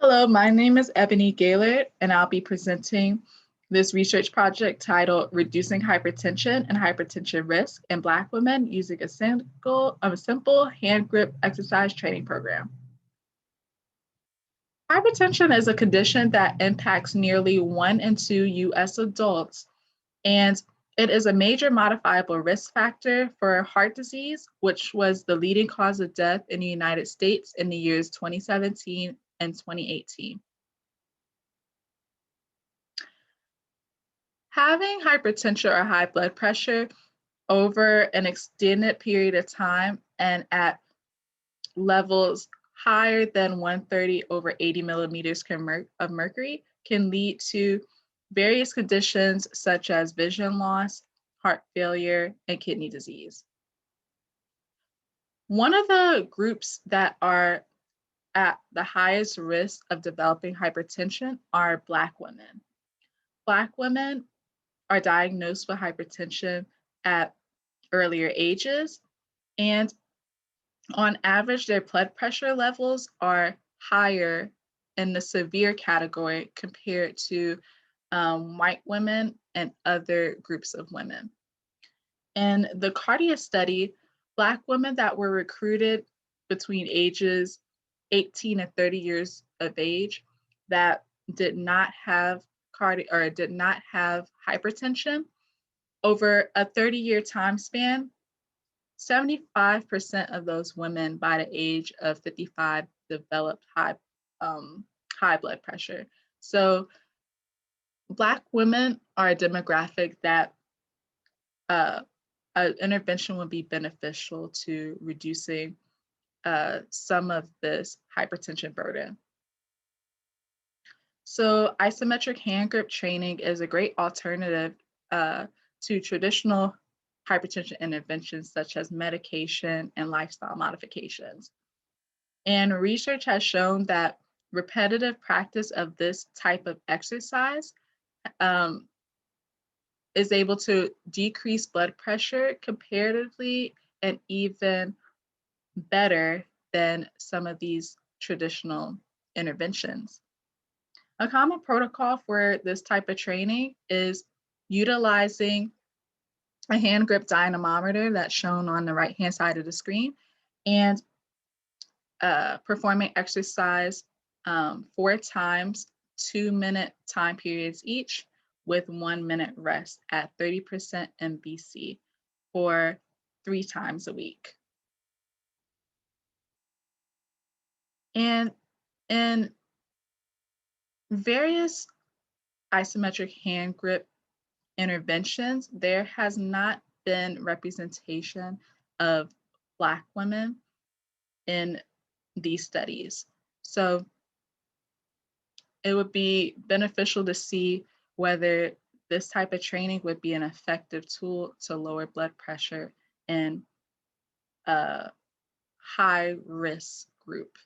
Hello, my name is Ebony Gaillard, and I'll be presenting this research project titled Reducing Hypertension and Hypertension Risk in Black Women Using a Simple Hand Grip Exercise Training Program. Hypertension is a condition that impacts nearly 1 in 2 US adults, and it is a major modifiable risk factor for heart disease, which was the leading cause of death in the United States in the years 2017 and 2018. Having hypertension or high blood pressure over an extended period of time and at levels higher than 130 over 80 millimeters of mercury can lead to various conditions such as vision loss, heart failure, and kidney disease. One of the groups that are at the highest risk of developing hypertension are Black women. Black women are diagnosed with hypertension at earlier ages, and on average, their blood pressure levels are higher in the severe category compared to white women and other groups of women. In the Cardia study, Black women that were recruited between ages 18 and 30 years of age that did not have hypertension over a 30-year time span, 75% of those women by the age of 55 developed high blood pressure. So Black women are a demographic that an intervention would be beneficial to reducing some of this hypertension burden. So isometric hand grip training is a great alternative to traditional hypertension interventions such as medication and lifestyle modifications. And research has shown that repetitive practice of this type of exercise is able to decrease blood pressure comparatively and even better than some of these traditional interventions. A common protocol for this type of training is utilizing a hand grip dynamometer that's shown on the right-hand side of the screen and performing exercise 4 times, 2-minute time periods each with 1 minute rest at 30% MVC for 3 times a week. And in various isometric hand grip interventions, there has not been representation of Black women in these studies. So it would be beneficial to see whether this type of training would be an effective tool to lower blood pressure in a high risk group.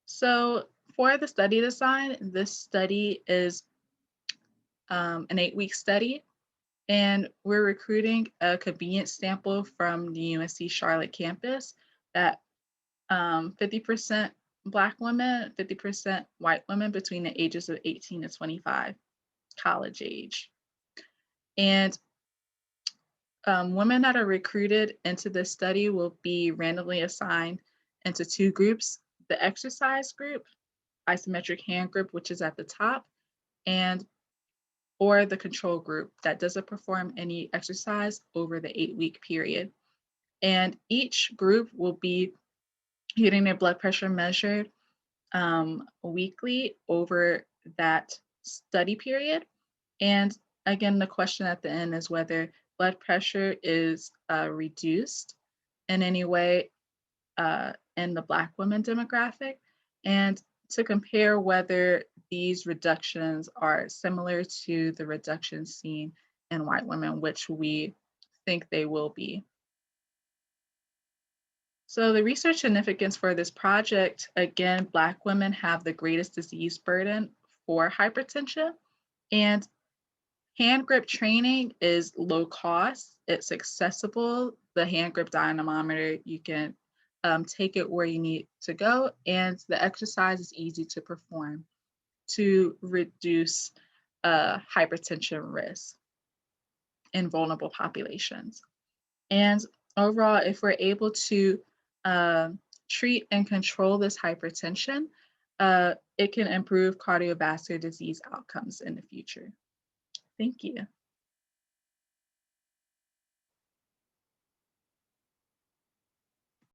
So for the study design, this study is an 8-week study, and we're recruiting a convenience sample from the UNC Charlotte campus that 50% Black women, 50% white women between the ages of 18 to 25, college age. And women that are recruited into this study will be randomly assigned into 2 groups: the exercise group, isometric hand grip, which is at the top, or the control group that doesn't perform any exercise over the 8-week period. And each group will be getting their blood pressure measured weekly over that study period. And again, the question at the end is whether blood pressure is reduced in any way in the Black women demographic, and to compare whether these reductions are similar to the reductions seen in white women, which we think they will be. So the research significance for this project, again, Black women have the greatest disease burden for hypertension, and hand grip training is low cost, it's accessible. The hand grip dynamometer, you can take it where you need to go, and the exercise is easy to perform to reduce hypertension risk in vulnerable populations. And overall, if we're able to treat and control this hypertension, it can improve cardiovascular disease outcomes in the future. Thank you.